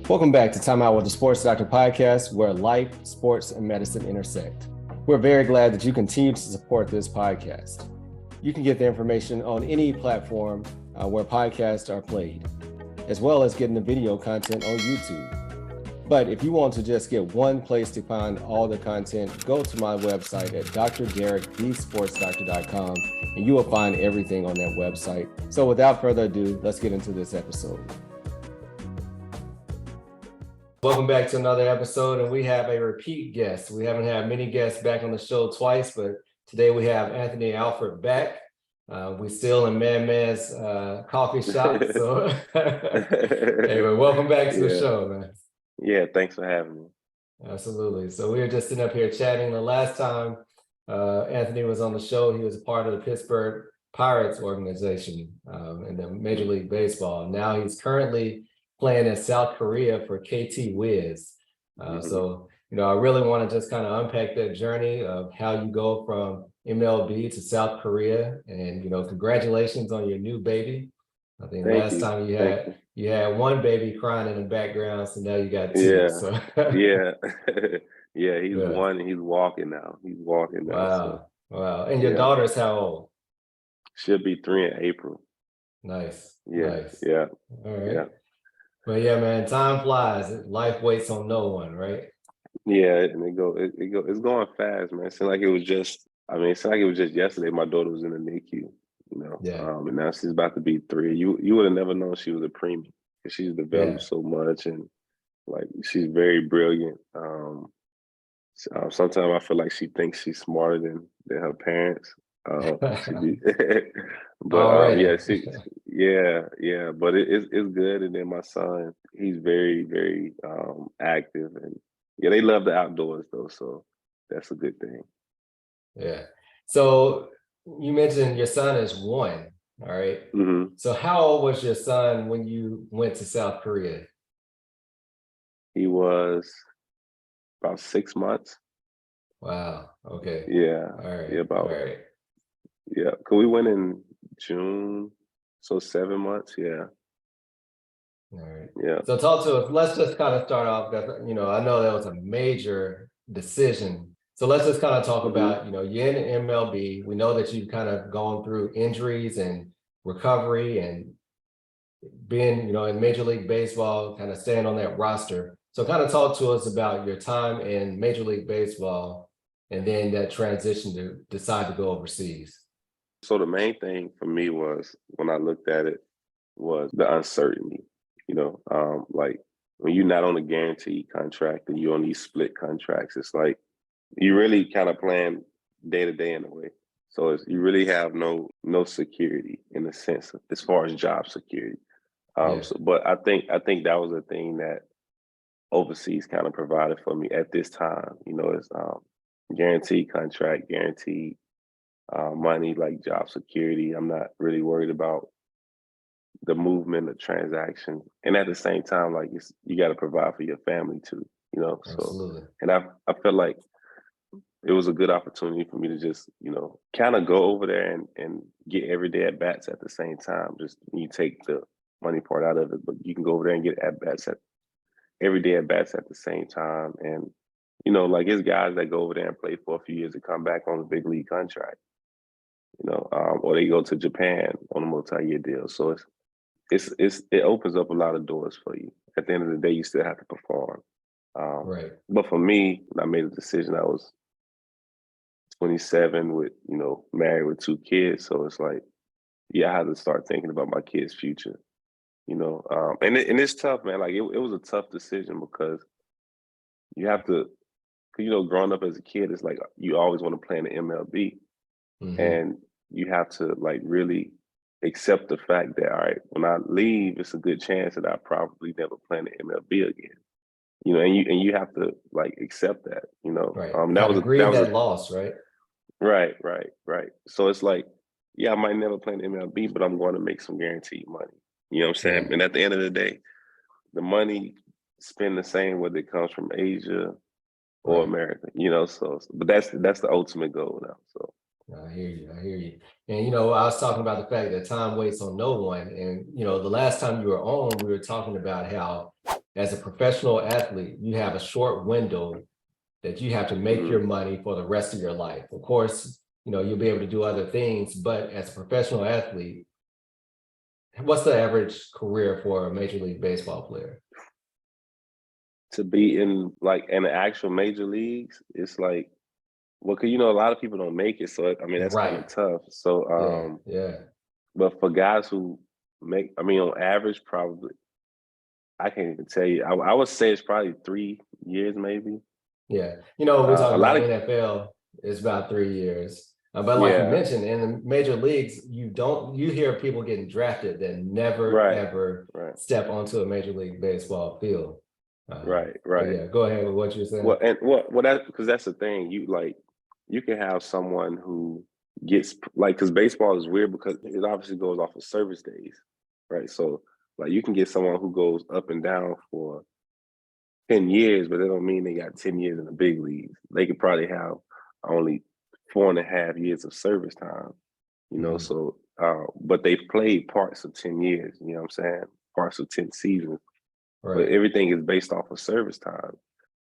Welcome back to TimeOut with the Sports Doctor podcast, where life, sports, and medicine intersect. We're very glad that you continue to support this podcast. You can get the information on any platform where podcasts are played, as well as getting the video content on YouTube. But if you want to just get one place to find all the content, go to my website at Dr.Derrick, and you will find everything on that website. So without further ado, let's get into this episode. Welcome back to another episode, and we have a repeat guest. We haven't had many guests back on the show twice, but today we have Anthony Alford back. We're still in Man's coffee shop, so anyway, welcome back to the show, man. Yeah, thanks for having me. Absolutely. So we were just sitting up here chatting. The last time Anthony was on the show, he was a part of the Pittsburgh Pirates organization in the Major League Baseball. Now he's currently playing in South Korea for KT Wiz. So, I really want to just kind of unpack that journey of how you go from MLB to South Korea. And, congratulations on your new baby. I think last time you had one baby crying in the background, so now you got two. Yeah, so. yeah, he's one and he's walking now. Wow, wow. And your daughter's how old? She'll be 3 in April. Nice. Nice. Yeah. All right. Yeah. But yeah, man, time flies. Life waits on no one, right? Yeah, and it's going fast, man. It seemed like it was just yesterday my daughter was in the NICU, and now she's about to be 3. You would have never known she was a preemie because she's developed so much, and like she's very brilliant. Sometimes I feel like she thinks she's smarter than her parents. But but it's good. And then my son, he's very, very active, and they love the outdoors though, so that's a good thing. Yeah. So you mentioned your son is 1, all right? Mm-hmm. So how old was your son when you went to South Korea? He was about 6 months. Wow. Okay. Yeah. All right. Yeah, all right. Yeah, because we went in June, so 7 months. Yeah. All right. Yeah. So talk to us. Let's just kind of start off. I know that was a major decision. So let's just kind of talk about, you're in MLB. We know that you've kind of gone through injuries and recovery and being, in Major League Baseball, kind of staying on that roster. So kind of talk to us about your time in Major League Baseball and then that transition to decide to go overseas. So the main thing for me was, when I looked at it, was the uncertainty. Like when you're not on a guaranteed contract and you're on these split contracts, it's like you really kind of plan day to day in a way. So you really have no security in a sense as far as job security. But I think that was the thing that overseas kind of provided for me at this time. It's guaranteed contract, guaranteed money, like job security. I'm not really worried about the movement, the transaction, and at the same time, like you got to provide for your family too. Absolutely. So, and I feel like it was a good opportunity for me to just kind of go over there and get everyday at bats at the same time. Just you take the money part out of it, but you can go over there and get at bats everyday at bats at the same time. And like it's guys that go over there and play for a few years to come back on a big league contract. Or they go to Japan on a multi-year deal. So it opens up a lot of doors for you. At the end of the day, you still have to perform. Right. But for me, when I made a decision, I was 27 with, married with 2 kids. So it's like, I had to start thinking about my kids' future, and it's tough, man. Like it was a tough decision because you have to, growing up as a kid, it's like you always want to play in the MLB. Mm-hmm. And you have to like really accept the fact that, all right, when I leave, it's a good chance that I probably never play in the MLB again. And you have to like accept that. Right. That was that loss, right? Right. So it's like, I might never play in the MLB, but I'm going to make some guaranteed money. You know what I'm saying? Yeah. And at the end of the day, the money spend the same whether it comes from Asia or America. So but that's the ultimate goal now. So I hear you. I hear you. And, you know, I was talking about the fact that time waits on no one. And, you know, the last time you were on, we were talking about how, as a professional athlete, you have a short window that you have to make Mhm. your money for the rest of your life. Of course, you know, you'll be able to do other things, but as a professional athlete, what's the average career for a Major League Baseball player? To be in like in the actual major leagues, it's like, well, 'cause, a lot of people don't make it, so I mean that's kind Right. of tough. So, Yeah. Yeah. but for guys who make, I mean, on average, probably I can't even tell you. I would say it's probably 3 years, maybe. Yeah. You know, we talk A lot about of NFL, it's about 3 years. But like you yeah, mentioned, in the major leagues, you hear people getting drafted that never right, ever right, step onto a Major League Baseball field. right, But right. yeah, go ahead with what you're saying. Well, that because that's the thing. You can have someone who gets like because baseball is weird because it obviously goes off of service days, right? So like you can get someone who goes up and down for 10 years, but that don't mean they got 10 years in the big leagues. They could probably have only 4.5 years of service time, Mhm. So, but they've played parts of 10 years. You know what I'm saying? Parts of 10 seasons, but Right. everything is based off of service time.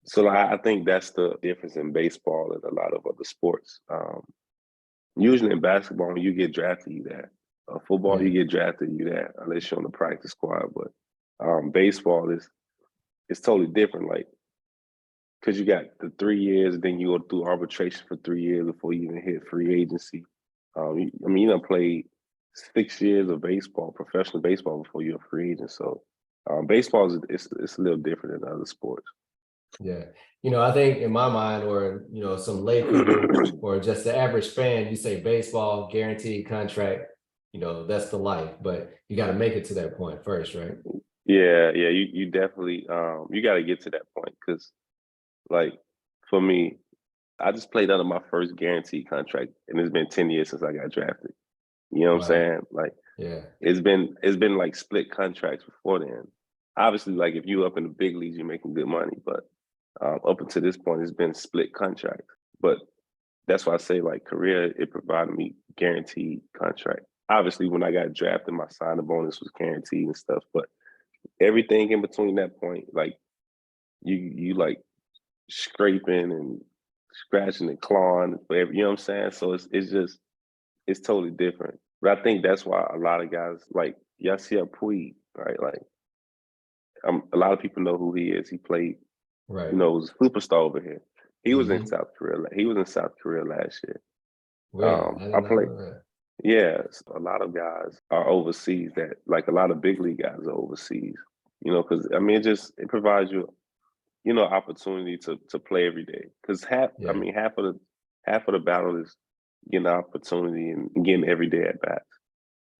So I think that's the difference in baseball and a lot of other sports. Usually in basketball, when you get drafted, you that. Football, you Yeah. get drafted, you that, unless you're on the practice squad. But baseball is it's totally different. Like because you got the 3 years, then you go through arbitration for 3 years before you even hit free agency. I mean, you done played 6 years of baseball, professional baseball, before you're a free agent. So, baseball is it's a little different than other sports. Yeah. You know, I think in my mind, or, you know, some lay people or just the average fan, you say baseball, guaranteed contract, you know, that's the life, but you got to make it to that point first, right? Yeah, yeah, you definitely you got to get to that point because, like, for me, I just played under my first guaranteed contract, and it's been 10 years since I got drafted. You know what I'm Wow. saying? Like, Yeah. it's been like split contracts before then. Obviously, like if you up in the big leagues, you're making good money, but up until this point, it's been split contracts. But that's why I say like career, it provided me guaranteed contract. Obviously, when I got drafted, my signing bonus was guaranteed and stuff. But everything in between that point, like you like scraping and scratching and clawing for every, you know what I'm saying? So it's just it's totally different. But I think that's why a lot of guys like Yasiel Puig, right? Like a lot of people know who he is. He played, Right. was a superstar over here. He was in Hmm. South Korea. He was in South Korea last year. Really? I I did not played. know that. Yeah, a lot of guys are overseas. That like a lot of big league guys are overseas. Because I mean, it provides you, opportunity to play every day. Because I Yeah. mean, half of the battle is getting the opportunity and getting every day at bats.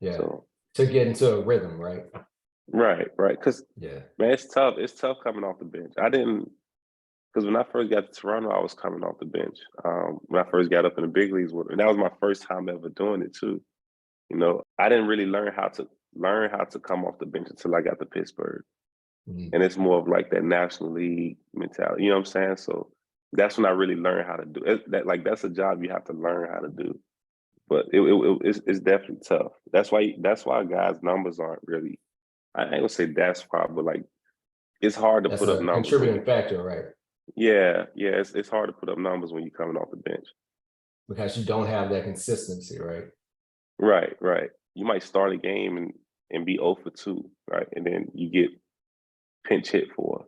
Yeah. So To get into a rhythm, right? right, right. Because Yeah. man, it's tough. It's tough coming off the bench. I didn't because when I first got to Toronto, I was coming off the bench. When I first got up in the big leagues, and that was my first time ever doing it too. I didn't really learn how to come off the bench until I got to Pittsburgh, Mhm. and it's more of like that National League mentality. You know what I'm saying? So that's when I really learned how to do it. That's a job you have to learn how to do. But it's definitely tough. That's why guys' numbers aren't really. I ain't gonna say that's why, but like it's hard to That's put up a numbers when you. contributing factor, right? Yeah, it's hard to put up numbers when you're coming off the bench. Because you don't have that consistency, right? Right, right. You might start a game and be 0 for 2, right? And then you get pinch hit for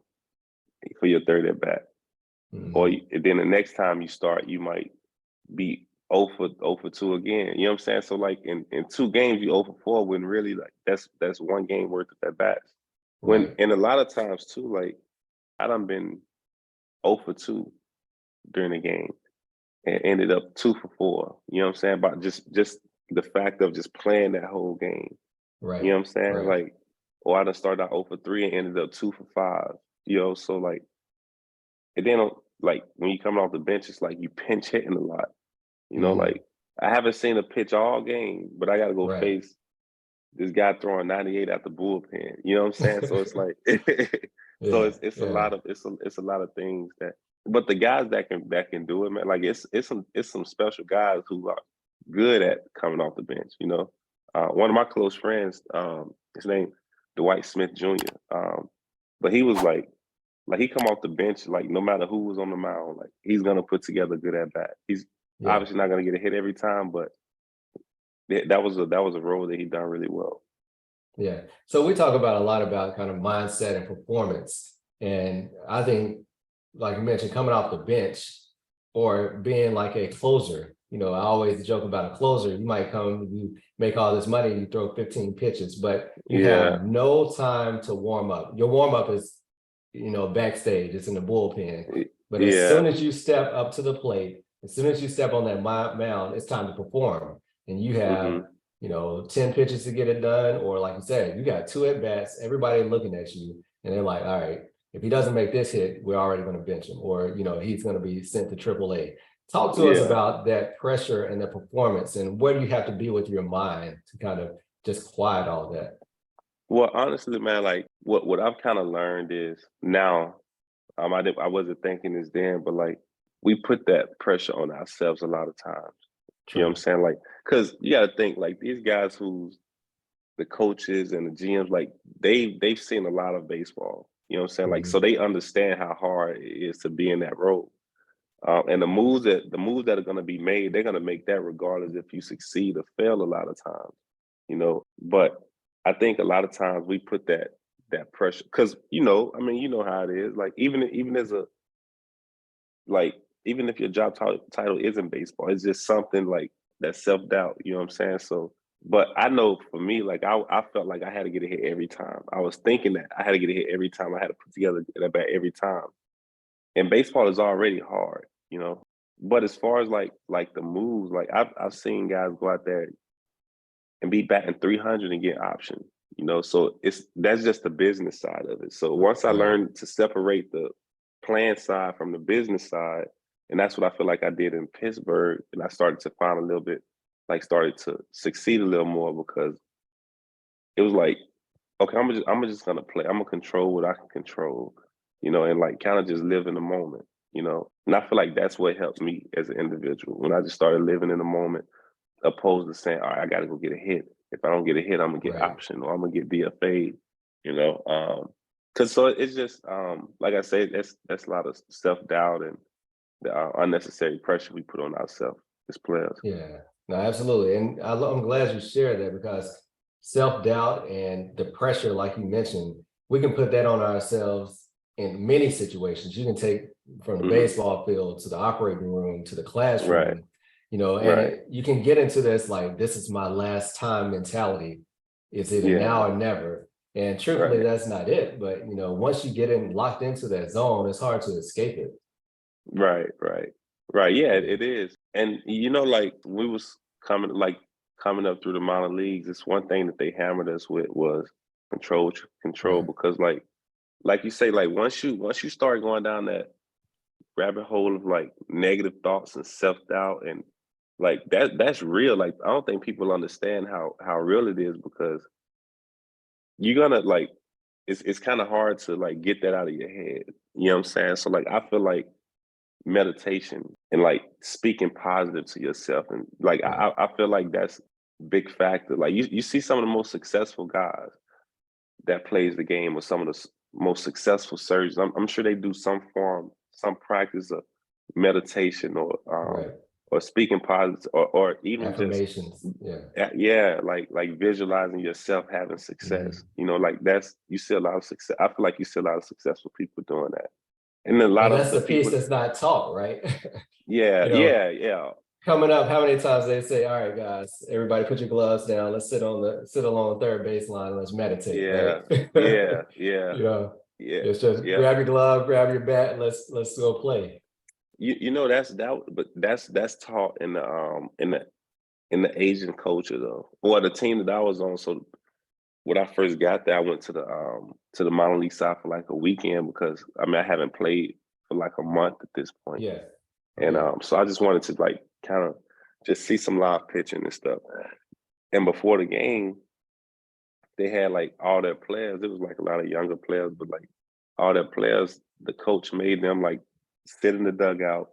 your third at bat. Hmm. And then the next time you start, you might be 0 for 2 again. You know what I'm saying? So like in 2 games, you 0 for 4 when really like that's one game worth of at bats. When Right. and a lot of times too, like I done been 0 for 2 during the game and ended up 2 for 4. You know what I'm saying? About just the fact of just playing that whole game. You Right. know what I'm saying? Right. Like, or I done started out 0 for 3 and ended up 2 for 5. So like, and then like when you coming off the bench, it's like you pinch hitting a lot. Hmm. Like I haven't seen a pitch all game, but I got to go Right. face this guy throwing 98 at the bullpen. You know what I'm saying? So it's like, so Yeah. it's a Yeah. lot of it's a lot of things that. But the guys that can do it, man, like it's some special guys who are. good at coming off the bench. One of my close friends, his name Dwight Smith Jr. But he was like he come off the bench, like no matter who was on the mound, like he's gonna put together a good at bat. He's Yeah. obviously not gonna get a hit every time, but that was a role that he done really well. Yeah. So we talk about a lot about kind of mindset and performance. And I think, like you mentioned, coming off the bench or being like a closer, I always joke about a closer. You might come, you make all this money, you throw 15 pitches, but you Yeah, have no time to warm up. Your warm up is, backstage, it's in the bullpen. But as yeah, soon as you step up to the plate, as soon as you step on that mound, it's time to perform. And you have hmm 10 pitches to get it done, or like you said, you got 2 at bats, everybody looking at you, and they're like, all right, if he doesn't make this hit, we're already going to bench him, or he's going to be sent to AAA. Talk to us yeah. about that pressure and the performance, and where do you have to be with your mind to kind of just quiet all that? Well, honestly, man, like what I've kind of learned is now, I wasn't thinking this then, but like we put that pressure on ourselves a lot of times. You know what I'm True. saying? Like, cause you gotta think like these guys who's the coaches and the GMs, like they've seen a lot of baseball. You know what I'm saying? Like, so Mhm. they understand how hard it is to be in that role. And the moves that are gonna be made, they're gonna make that regardless if you succeed or fail a lot of times. But I think a lot of times we put that pressure because I mean, you know how it is. Like even as a like even if your job title isn't baseball, it's just something like that self-doubt, you know what I'm saying? So but I know for me, like I felt like I had to get a hit every time. I was thinking that I had to get a hit every time. I had to put together that bat every time. And baseball is already hard. But as far as like the moves, like I've seen guys go out there and be batting 300 and get option. So that's just the business side of it. So once I Right. learned to separate the playing side from the business side, and that's what I feel like I did in Pittsburgh, and I started to find a little bit, like started to succeed a little more because it was like, okay, I'm just gonna play. I'm gonna control what I can control, and like kind of just live in the moment. And I feel like that's what helped me as an individual when I just started living in the moment opposed to saying, all right, I got to go get a hit. If I don't get a hit, I'm gonna get Right. option or I'm gonna get DFA. You know, because so it's just like I say, that's a lot of self doubt and the unnecessary pressure we put on ourselves as players. Yeah, no, absolutely. And I'm glad you shared that, because self-doubt and the pressure, like you mentioned, we can put that on ourselves in many situations. You can take from the Hmm. baseball field to the operating room to the Right, classroom, right, you can get into this like, this is my last time mentality. It's either yeah, now or never. And truthfully, right, that's not it. But once you get in locked into that zone, it's hard to escape it. right, right. Yeah, Yeah. it is. And like we was coming up through the minor leagues. It's one thing that they hammered us with was control Right. because like you say, like once you start going down that rabbit hole of like negative thoughts and self-doubt and like that's real. Like I don't think people understand how real it is because you're gonna like it's kind of hard to like get that out of your head. You know what I'm saying? So like I feel like meditation and like speaking positive to yourself and like Right. I feel like that's a big factor. Like you see some of the most successful guys that plays the game or some of the most successful surgeons. I'm sure they do some practice of meditation Right. or speaking positive or even just Affirmations. Yeah. yeah, like visualizing yourself having success. Mhm. Like that's you see a lot of success. I feel like you see a lot of successful people doing that, and then a lot And of that's the the piece people. that's not taught, right? Yeah, you know, yeah, yeah, coming up, how many times they say, all right, guys, everybody put your gloves down. Let's sit along the third baseline and let's meditate, right? yeah, yeah, yeah, you know, yeah, it's just yeah. grab your glove, grab your bat, and let's go play. But that's taught in the Asian culture though, or the team that I was on. So when I first got there, I went to the minor league side for like a weekend because I mean I haven't played for like a month at this point, Yeah. and Yeah. so I just wanted to like kind of just see some live pitching and stuff. And before the game, they had like all their players. It was like a lot of younger players, but like all their players, the coach made them like sit in the dugout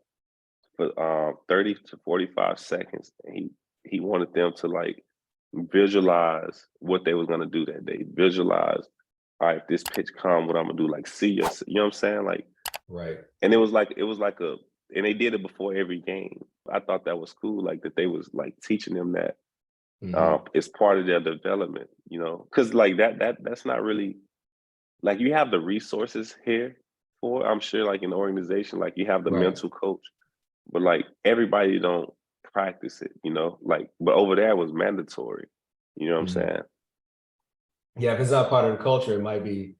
for 30 to 45 seconds. And he wanted them to like visualize what they was gonna do that day. Visualize, all right, if this pitch come, what I'm gonna do, like see your, you know what I'm saying? Like, Right. and it was like and they did it before every game. I thought that was cool, like that they was like teaching them that it's part of their development, you know, because like that's not really like you have the resources here for, I'm sure, like in the organization, like you have the Right. mental coach, but like everybody don't practice it, you know, like, but over there it was mandatory, you know what I'm saying? Yeah, if it's not part of the culture, it might be,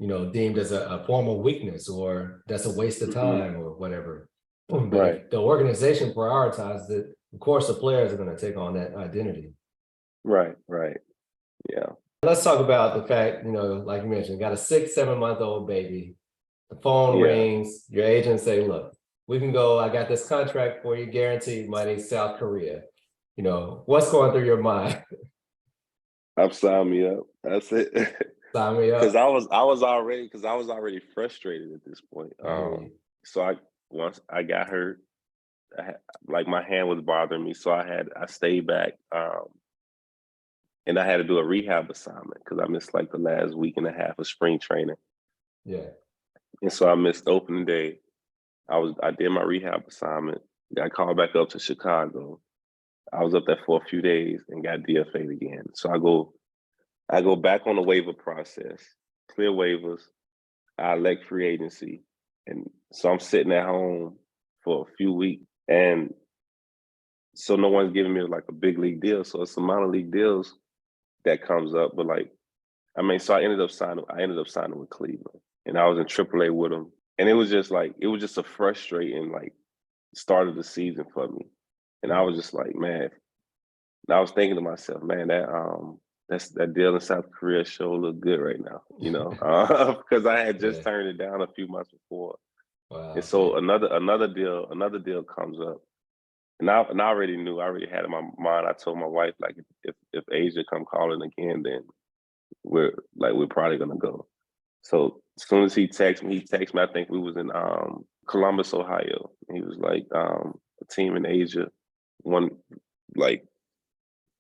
deemed as a form of weakness, or that's a waste of time or whatever. But Right, if the organization prioritizes it, of course, the players are going to take on that identity. right, yeah, Let's talk about the fact, like you mentioned, got a 6, 7 month old baby. The phone yeah. rings, your agent say, look, we can go, I got this contract for you, guaranteed money, South Korea. What's going through your mind? Sign me up. That's it. Sign me Because up. I was already frustrated at this point. I hear you. So once I got hurt, like my hand was bothering me, so I stayed back, and I had to do a rehab assignment because I missed like the last week and a half of spring training, Yeah. and so I missed opening day. I did my rehab assignment, got called back up to Chicago. I was up there for a few days and got DFA'd again. So I go back on the waiver process, clear waivers, I elect free agency. And so I'm sitting at home for a few weeks. And so no one's giving me like a big league deal. So it's some minor league deals that comes up. But like, I mean, so I ended up signing with Cleveland. And I was in AAA with them. And it was just a frustrating like start of the season for me. And I was just like, man, and I was thinking to myself, man, that deal in South Korea sure look good right now, because I had just Yeah. turned it down a few months before, Wow. and so another deal comes up, and I already knew, I already had it in my mind. I told my wife, like, if Asia come calling again, then we're probably gonna go. So as soon as he texted me. I think we was in Columbus, Ohio. And he was like, a team in Asia like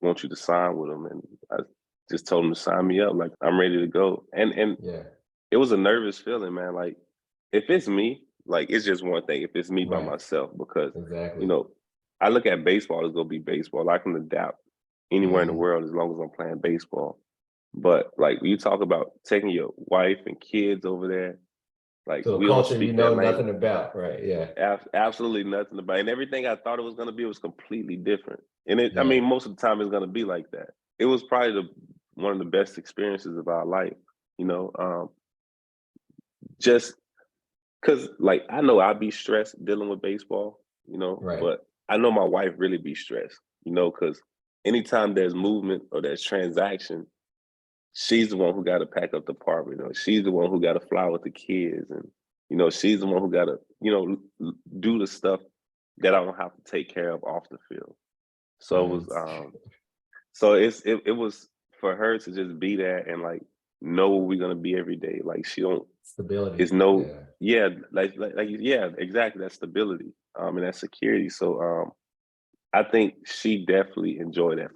want you to sign with them, and I just told him to sign me up. Like I'm ready to go, and Yeah. it was a nervous feeling, man. Like if it's me, like it's just one thing. If it's me by Right. myself, because you Exactly. know, I look at baseball as gonna be baseball. I can adapt anywhere in the world as long as I'm playing baseball. But like you talk about taking your wife and kids over there, like So a we don't culture you speak that know language. nothing about, right? Yeah. Absolutely nothing about it. And everything I thought it was going to be was completely different. And I Yeah. mean, most of the time it's going to be like that. It was probably one of the best experiences of our life, just because like I know I'd be stressed dealing with baseball, Right. but I know my wife really be stressed, because anytime there's movement or there's transaction, she's the one who got to pack up the apartment. She's the one who got to fly with the kids, and she's the one who got to do the stuff that I don't have to take care of off the field. So it was Nice. it was for her to just be there and like know where we're gonna be every day. Like she don't is Stability. no Yeah. yeah like yeah, exactly, that stability and that security. So I think she definitely enjoyed that,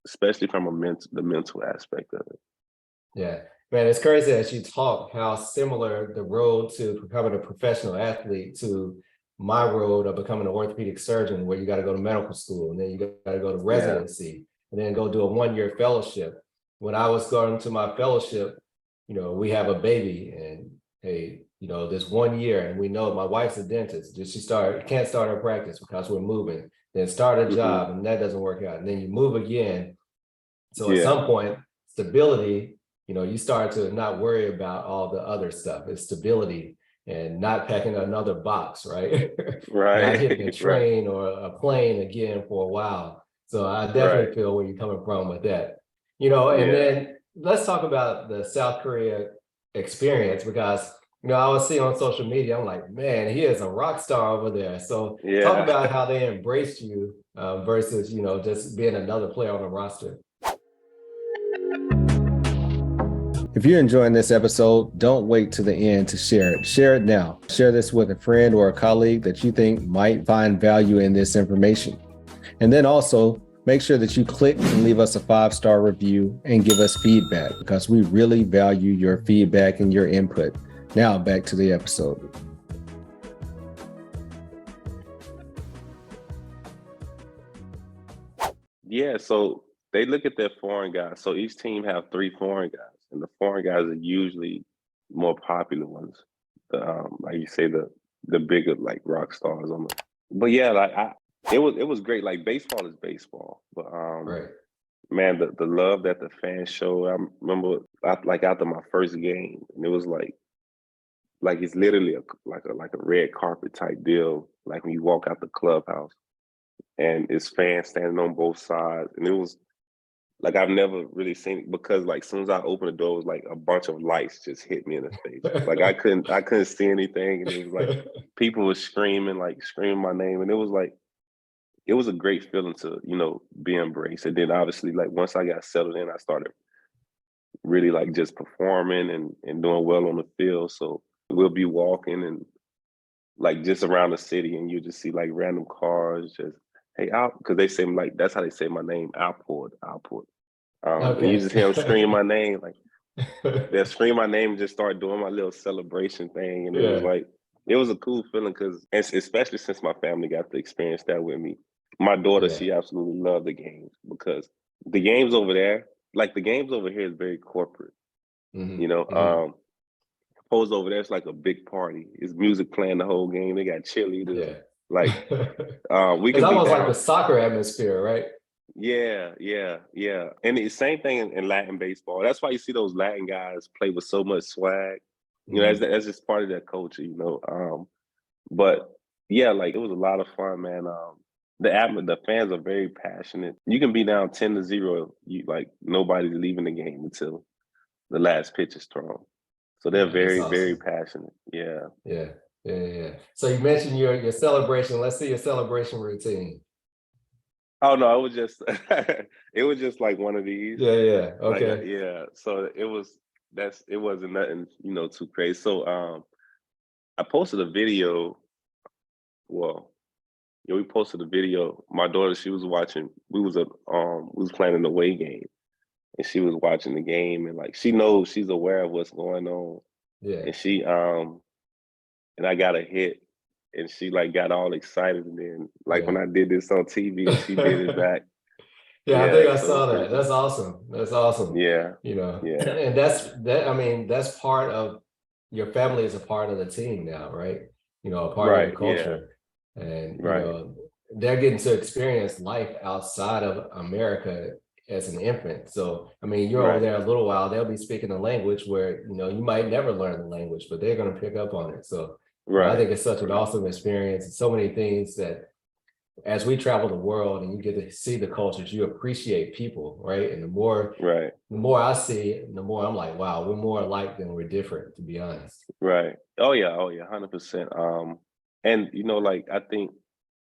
especially from the mental aspect of it. Yeah. Man, it's crazy as you talk how similar the road to becoming a professional athlete to my road of becoming an orthopedic surgeon, where you got to go to medical school and then you got to go to Yeah. residency and then go do a 1 year fellowship. When I was going to my fellowship, we have a baby, and hey, this 1 year, and we know my wife's a dentist. Just can't start her practice because we're moving, then start a Hmm. job and that doesn't work out. And then you move again. So at Yeah. some point, stability, you start to not worry about all the other stuff. It's stability and not packing another box, right? Not hitting a Right. Right. train or a plane again for a while. So I Right. definitely feel where you're coming from with that. And Yeah. then let's talk about the South Korea experience, because I was seeing on social media, I'm like, man, he is a rock star over there. So talk Yeah. about how they embraced you versus just being another player on the roster. If you're enjoying this episode, don't wait to the end to share it. Share it now. Share this with a friend or a colleague that you think might find value in this information. And then also make sure that you click and leave us a 5-star review and give us feedback, because we really value your feedback and your input. Now back to the episode. Yeah, so they look at their foreign guys. So each team have 3 foreign guys, and the foreign guys are usually more popular ones. Like you say, the bigger like rock stars on the. But yeah, it was great. Like baseball is baseball, but Right. man, the love that the fans show. I remember like after my first game, and it was like it's literally like a red carpet type deal. Like when you walk out the clubhouse, and it's fans standing on both sides, and it was like I've never really seen it, because like as soon as I opened the door, it was like a bunch of lights just hit me in the face. Like I couldn't see anything, and it was like people were screaming my name, and it was a great feeling to be embraced. And then obviously like once I got settled in, I started really like just performing and doing well on the field. So we'll be walking and like just around the city, and you just see like random cars just, hey, out, because they say like that's how they say my name, Alford. And you Okay. just hear them scream my name, like they'll scream my name and just start doing my little celebration thing. And Yeah. it was a cool feeling, because especially since my family got to experience that with me. My daughter, Yeah. she absolutely loved the games, because the games over there, like the games over here is very corporate, you know. Opposed over there, it's like a big party. It's music playing the whole game. They got cheerleaders. Yeah. Like we It's can be almost like down. the soccer atmosphere, right? Yeah. And the same thing in Latin baseball. That's why you see those Latin guys play with so much swag. That's just part of their culture. But yeah, like it was a lot of fun, man. The fans are very passionate. You can be down 10-0. Like nobody's leaving the game until the last pitch is thrown. So they're That's very, very awesome. passionate. Yeah. Yeah. So you mentioned your celebration. Let's see your celebration routine. Oh no, it was just it was just like one of these. Yeah. Like Okay. yeah. So it wasn't nothing, too crazy. So I posted a video. Well, yeah, we posted a video. My daughter, she was watching, we was playing an away game, and she was watching the game, and like she knows, she's aware of what's going on. Yeah. And and I got a hit, and she like got all excited, and then like when Yeah. I did this on TV and she did it back. Yeah, I think Yeah, I so it was saw pretty that. cool. That's awesome. That's awesome. Yeah, yeah, And that, I mean, that's part of your family is a part of the team now, right? A part of your right, yeah, culture. And, right, they're getting to experience life outside of America as an infant. So, I mean, you're over right, there a little while, they'll be speaking a language where, you might never learn the language, but they're going to pick up on it. So I right, think it's such an right, awesome experience. And so many things that as we travel the world and you get to see the cultures, you appreciate people, right? And right, the more I see it, the more I'm like, wow, we're more alike than we're different, to be honest. right. Oh yeah, 100%. And like I think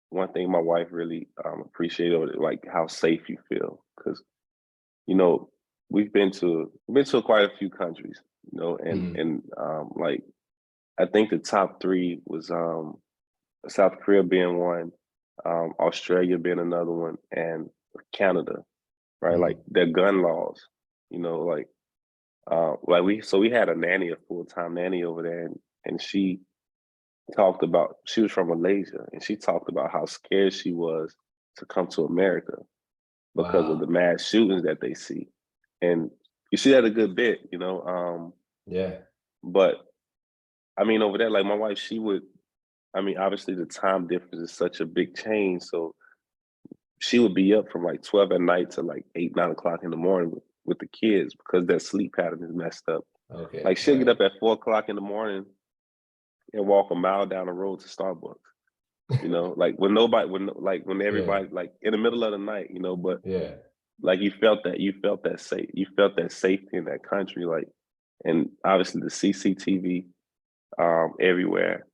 one thing my wife really appreciated, like how safe you feel, because you know we've been to quite a few countries, Mhm. and like I think the top 3 was South Korea being one, Australia being another one, and Canada, right? Like Mhm. their gun laws, like we had a nanny, a full-time nanny over there, and she was from Malaysia, and she talked about how scared she was to come to America because of the Wow. mass shootings that they see. And you see that a good bit, Yeah. but I mean over there, like my wife, I mean, obviously the time difference is such a big change. So she would be up from like 12 at night to like 8, 9 o'clock in the morning with the kids, because their sleep pattern is messed up. Okay. Like she'll get Right. up at 4 o'clock in the morning and walk a mile down the road to Starbucks. Like when Yeah. everybody like in the middle of the night, but Yeah. like you felt that safety in that country, like, and obviously the CCTV everywhere.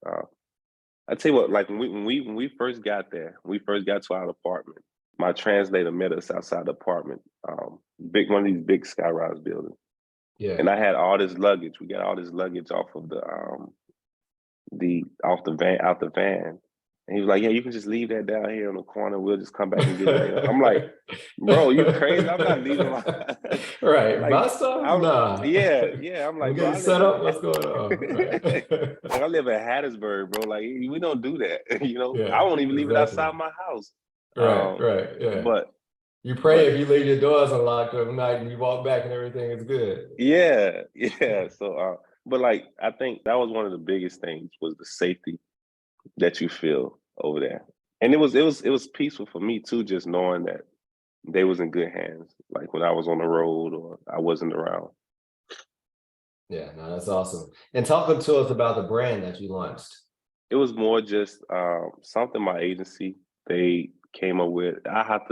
I tell you what, like when we first got there, when we first got to our apartment, my translator met us outside the apartment, big one of these big skyrise buildings, Yeah. and I had all this luggage. We got all this luggage off of the van, out the van, And he was like, yeah, you can just leave that down here in the corner. We'll just come back and get it later. I'm like, bro, you crazy? I'm not leaving my Right. like My stuff? I'm Nah. yeah. I'm I'm like, bro, getting I live set in up. What's going on? Right. like I live in Hattiesburg, bro. Like we don't do that. I Yeah, won't even leave it exactly. outside my house. Right, right. Yeah. But You pray but if you leave your doors unlocked overnight and you walk back and everything is good. yeah. So but like I think that was one of the biggest things was the safety that you feel over there. And it was peaceful for me too, just knowing that they was in good hands. Like when I was on the road or I wasn't around. Yeah, no, that's awesome. And talking to us about the brand that you launched. It was more just something my agency they came up with. I have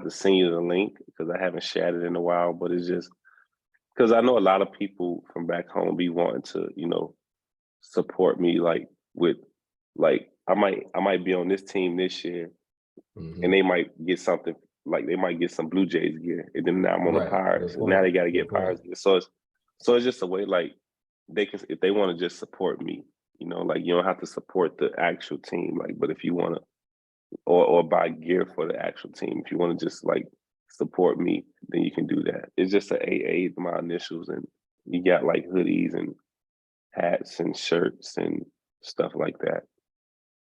to send you the link because I haven't shared it in a while, but it's just because I know a lot of people from back home be wanting to, support me like with like I might be on this team this year and Hmm. they might get something like they might get some Blue Jays gear and then now I'm on the Right. Pirates Good and now point. they gotta Good get point. Pirates gear. So it's just a way like they can if they want to just support me, like you don't have to support the actual team. Like, but if you wanna or buy gear for the actual team, if you want to just like support me, then you can do that. It's just an AA, my initials, and you got like hoodies and hats and shirts and stuff like that.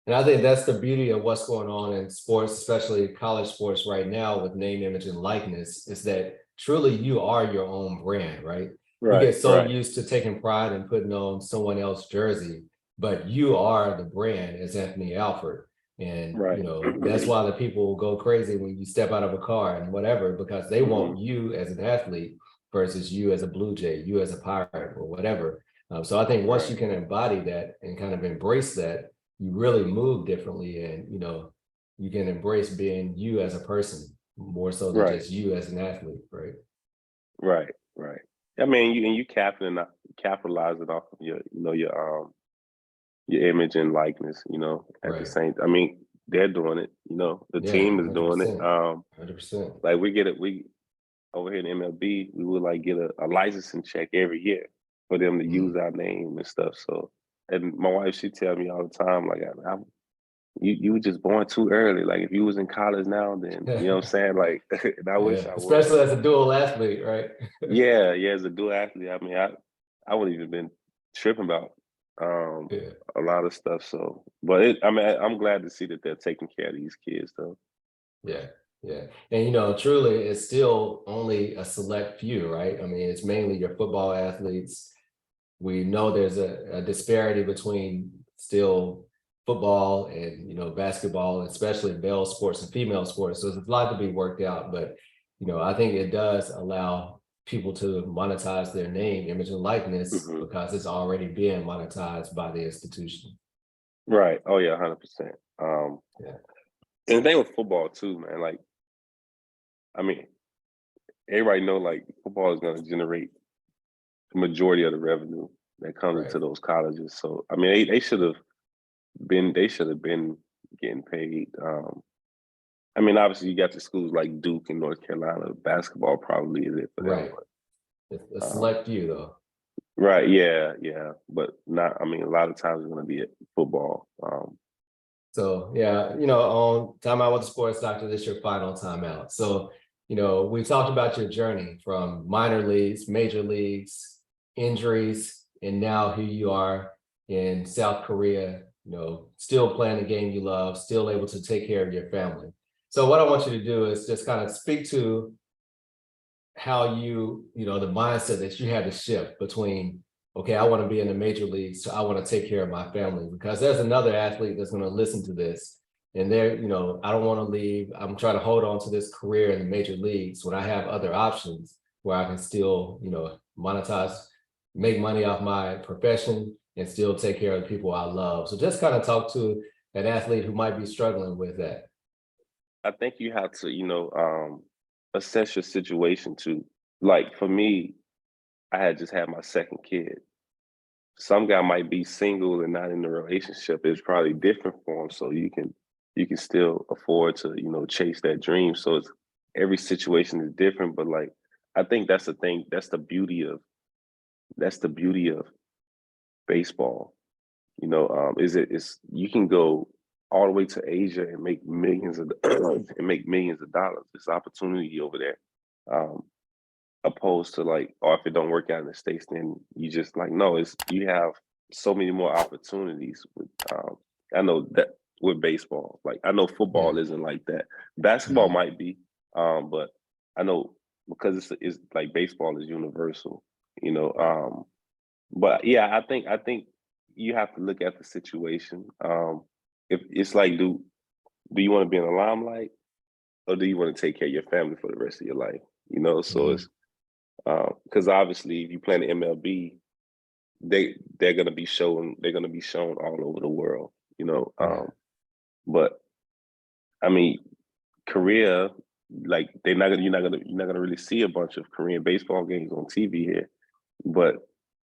And I think that's the beauty of what's going on in sports, especially college sports right now with name, image, and likeness, is that truly you are your own brand, right? We Right, get so right, used to taking pride in putting on someone else's jersey, but you are the brand as Anthony Alford. And right. that's why the people will go crazy when you step out of a car and whatever, because they Hmm. want you as an athlete versus you as a Blue Jay, you as a Pirate or whatever. So I think once you Right, can embody that and kind of embrace that, you really move differently and you can embrace being you as a person more so than right, just you as an athlete, right? right. I mean, you capitalizing off of your image and likeness. At the Right. same. I mean, they're doing it. The Yeah, team is doing it. 100%. 100%. Like we over here in MLB, we would like get a licensing check every year for them to use Mm. our name and stuff. So, and my wife, she tell me all the time, like, you were just born too early. Like, if you was in college now, then you know what I'm saying. Like, and I wish Yeah, I was. especially as a dual athlete, right? Yeah. As a dual athlete, I mean, I would even been tripping about um Yeah. a lot of stuff. So, but I mean, I'm glad to see that they're taking care of these kids, though. Yeah, yeah. And truly it's still only a select few, right? I mean, it's mainly your football athletes. We know there's a disparity between still football and basketball, especially male sports and female sports. So there's a lot to be worked out, but I think it does allow people to monetize their name, image, and likeness Hmm. because it's already being monetized by the institution. Right. Oh yeah, 100%. Um, Yeah, and the thing with football too, man. Like, I mean, everybody know like football is going to generate the majority of the revenue that comes right. into those colleges. So I mean, they should have been getting paid. I mean, obviously you got the schools like Duke and North Carolina. Basketball probably is it for them, Right. It's a but select few though. right, yeah, but not. I mean, a lot of times it's going to be at football. So yeah, on Timeout with the Sports Doctor, this is your final timeout. So, we talked about your journey from minor leagues, major leagues, injuries, and now here you are in South Korea, still playing the game you love, still able to take care of your family. So what I want you to do is just kind of speak to how the mindset that you had to shift between, okay, I want to be in the major leagues, so I want to take care of my family, because there's another athlete that's going to listen to this and they're, I don't want to leave. I'm trying to hold on to this career in the major leagues when I have other options where I can still, monetize, make money off my profession and still take care of the people I love. So just kind of talk to an athlete who might be struggling with that. I think you have to, assess your situation too. Like for me, I had just had my second kid. Some guy might be single and not in a relationship. It's probably different for him. So you can still afford to, chase that dream. So it's every situation is different. But like I think that's the thing. That's the beauty of baseball. Is you can go all the way to Asia and make millions of dollars. There's opportunity over there. Opposed to like, or if it don't work out in the States, then you just like, no, it's you have so many more opportunities with I know that with baseball. Like I know football isn't like that. Basketball might be, but I know because it's like baseball is universal, you know. But yeah, I think you have to look at the situation. If it's like, do you want to be in the limelight, or do you want to take care of your family for the rest of your life? You know, so it's because obviously if you play in the MLB, they're gonna be shown all over the world, you know. But I mean, Korea, like you're not gonna really see a bunch of Korean baseball games on TV here, but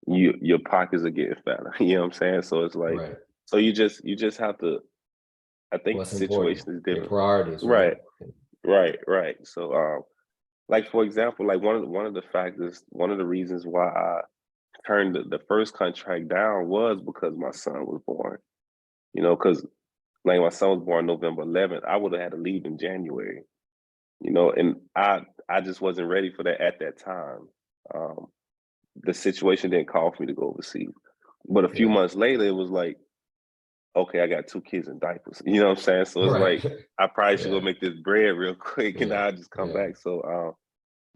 your pockets are getting fatter. You know what I'm saying? So it's like, so you just have to. I think What's the important? situation is Your different. priorities, Right, right. So, like for example, like one of the factors, one of the reasons why I turned the first contract down was because my son was born. You know, because like my son was born November 11th, I would have had to leave in January. You know, and I just wasn't ready for that at that time. The situation didn't call for me to go overseas. But a few months later, it was like, okay, I got 2 kids in diapers. You know what I'm saying? So it's like, I probably should go make this bread real quick and I'll just come back. So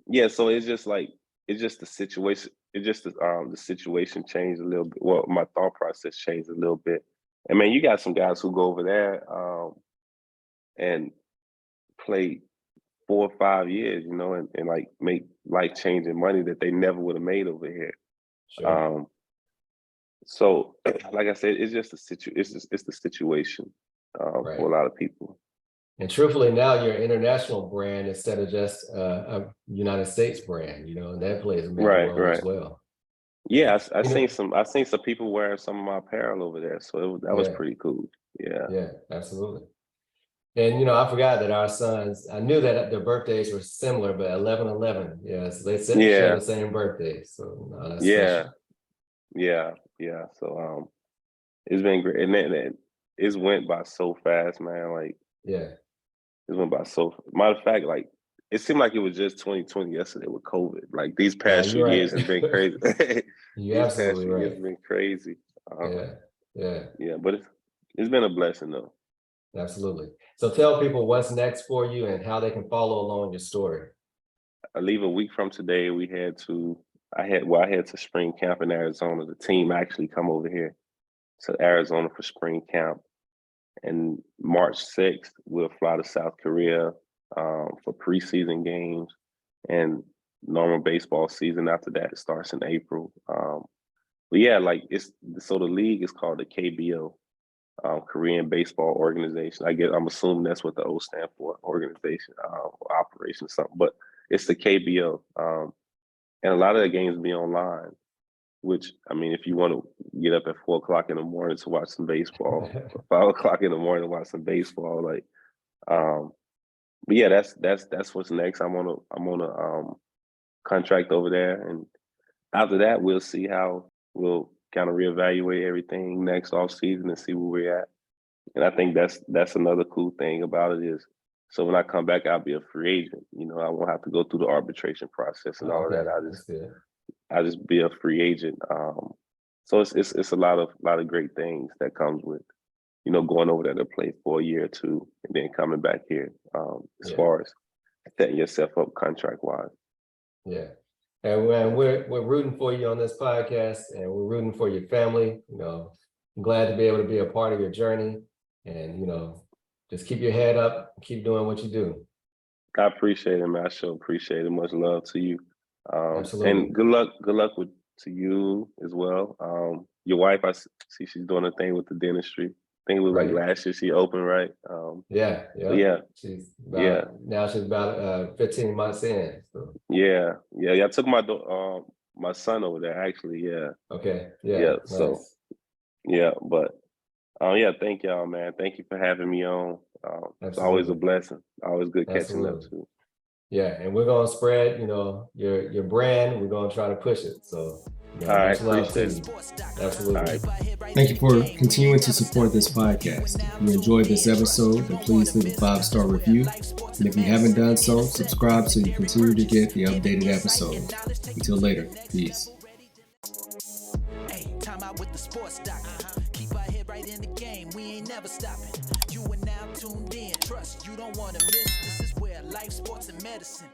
yeah, so it's just like, it's just the situation. It just the situation changed a little bit. Well, my thought process changed a little bit. And man, you got some guys who go over there and play 4 or 5 years, you know, and like make life changing money that they never would have made over here. So, like I said, it's just it's the situation for a lot of people. And truthfully, now you're an international brand instead of just a United States brand, you know, and that plays a major role as well. Yeah, I seen some people wearing some of my apparel over there, so that was pretty cool. Yeah, absolutely. And you know, I forgot that our sons, I knew that their birthdays were similar, but 11/11. Yeah, so they share the same birthday. So that's special. Yeah. So it's been great, and then it's went by so fast, man. Like it went by so. Matter of fact, like it seemed like it was just 2020 yesterday with COVID. Like these past few years has been crazy. You're These past absolutely few years right. have been crazy. Yeah. But it's been a blessing though. Absolutely. So tell people what's next for you and how they can follow along your story. I leave a week from today. I head to spring camp in Arizona. The team actually come over here to Arizona for spring camp. And March 6th, we'll fly to South Korea for preseason games, and normal baseball season after that it starts in April. But yeah, like so the league is called the KBO, Korean Baseball Organization. I'm assuming that's what the O stand for, organization, operation, something. But it's the KBO, and a lot of the games be online. Which, I mean, if you want to get up at 4 o'clock in the morning to watch some baseball, or 5 o'clock in the morning to watch some baseball, like, but yeah, that's what's next. I'm on a contract over there, and after that, we'll see how we'll kind of reevaluate everything next off season and see where we're at. And I think that's another cool thing about it is, so when I come back, I'll be a free agent. You know, I won't have to go through the arbitration process and all of that. I just be a free agent. So it's a lot of great things that comes with, you know, going over there to play for a year or two and then coming back here. As far as setting yourself up contract wise. Yeah. And we're rooting for you on this podcast, and we're rooting for your family. You know, I'm glad to be able to be a part of your journey, and you know, just keep your head up, keep doing what you do. I appreciate it, man. I sure appreciate it. Much love to you. Absolutely. And good luck to you as well. Your wife, I see she's doing a thing with the dentistry. I think it was like last year she opened, right? Yeah. Now she's about 15 months in. So. Yeah. I took my son over there actually. Yeah. Okay. Yeah. Nice. So but thank y'all, man. Thank you for having me on. It's always a blessing. Always good catching up too. Yeah, and we're gonna spread, you know, your brand. We're gonna try to push it. So All right, Much love to appreciate you. it. Absolutely. All right. Thank you for continuing to support this podcast. If you enjoyed this episode, then please leave a 5-star review. And if you haven't done so, subscribe so you continue to get the updated episodes. Until later, peace. Hey, time out with the sports doctor. Keep our head right in the game. We ain't never stopping. You are now tuned in. Trust you don't want to miss. This is where life, sports, and medicine.